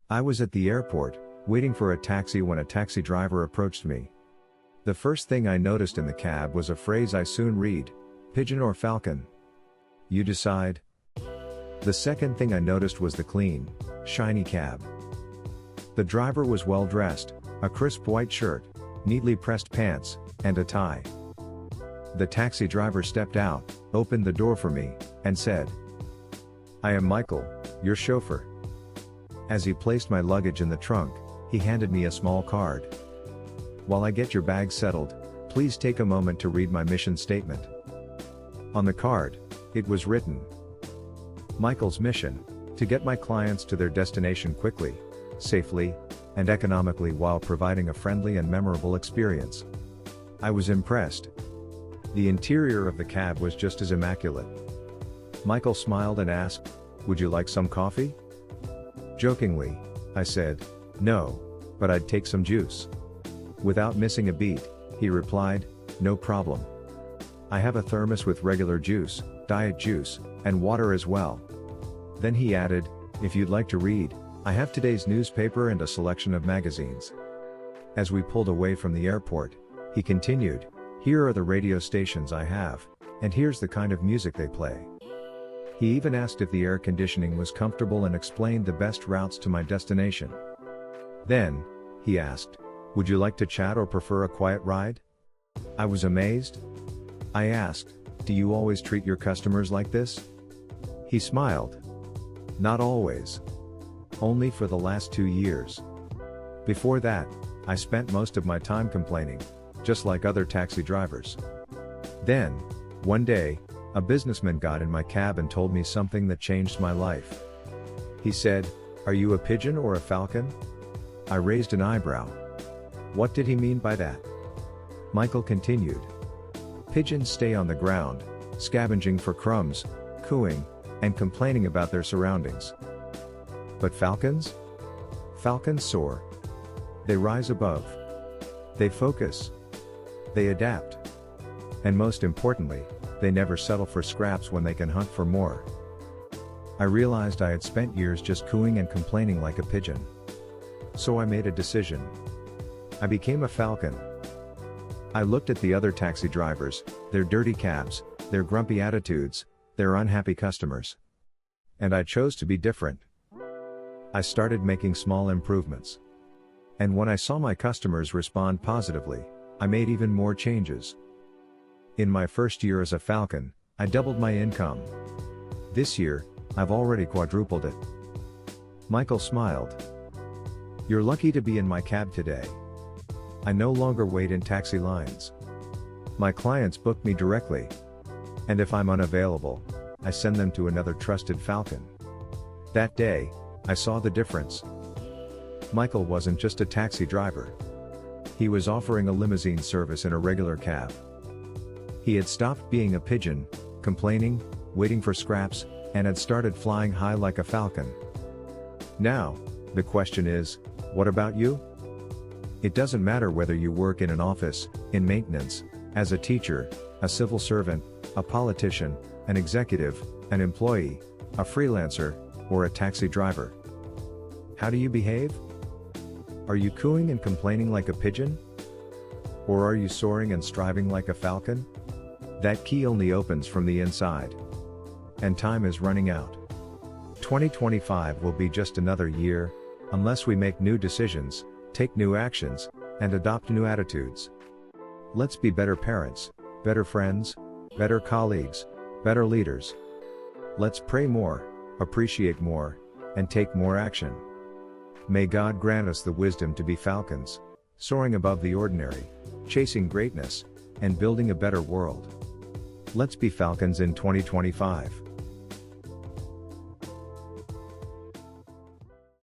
I was at the airport, waiting for a taxi when a taxi driver approached me. The first thing I noticed in the cab was a phrase I soon read: Pigeon or Falcon? You decide. The second thing I noticed was the clean, shiny cab. The driver was well dressed, a crisp white shirt, neatly pressed pants, and a tie. The taxi driver stepped out, opened the door for me, and said, "I am Michael, your chauffeur." As he placed my luggage in the trunk, he handed me a small card. "While I get your bag settled, please take a moment to read my mission statement." On the card, it was written, "Michael's mission: to get my clients to their destination quickly, safely, and economically while providing a friendly and memorable experience." I was impressed. The interior of the cab was just as immaculate. Michael smiled and asked, "Would you like some coffee?" Jokingly, I said, "No, but I'd take some juice." Without missing a beat, he replied, "No problem. I have a thermos with regular juice, diet juice, and water as well." Then he added, "If you'd like to read, I have today's newspaper and a selection of magazines." As we pulled away from the airport, he continued, "Here are the radio stations I have, and here's the kind of music they play." He even asked if the air conditioning was comfortable and explained the best routes to my destination. Then, he asked, "Would you like to chat or prefer a quiet ride?" I was amazed. I asked, "Do you always treat your customers like this?" He smiled. "Not always. Only for the last 2 years. Before that, I spent most of my time complaining, just like other taxi drivers." Then, one day, a businessman got in my cab and told me something that changed my life. He said, "Are you a pigeon or a falcon?" I raised an eyebrow. What did he mean by that? Michael continued, "Pigeons stay on the ground, scavenging for crumbs, cooing, and complaining about their surroundings. But falcons? Falcons soar. They rise above. They focus. They adapt. And most importantly, they never settle for scraps when they can hunt for more." I realized I had spent years just cooing and complaining like a pigeon. So I made a decision. I became a falcon. I looked at the other taxi drivers, their dirty cabs, their grumpy attitudes, their unhappy customers. And I chose to be different. I started making small improvements. And when I saw my customers respond positively, I made even more changes. In my first year as a falcon, I doubled my income. This year, I've already quadrupled it. Michael smiled. "You're lucky to be in my cab today. I no longer wait in taxi lines. My clients book me directly. And if I'm unavailable, I send them to another trusted falcon." That day, I saw the difference. Michael wasn't just a taxi driver. He was offering a limousine service in a regular cab. He had stopped being a pigeon, complaining, waiting for scraps, and had started flying high like a falcon. Now, the question is, what about you? It doesn't matter whether you work in an office, in maintenance, as a teacher, a civil servant, a politician, an executive, an employee, a freelancer, or a taxi driver. How do you behave? Are you cooing and complaining like a pigeon? Or are you soaring and striving like a falcon? That key only opens from the inside. And time is running out. 2025 will be just another year, unless we make new decisions, take new actions, and adopt new attitudes. Let's be better parents, better friends, better colleagues, better leaders. Let's pray more, appreciate more, and take more action. May God grant us the wisdom to be falcons, soaring above the ordinary, chasing greatness, and building a better world. Let's be falcons in 2025.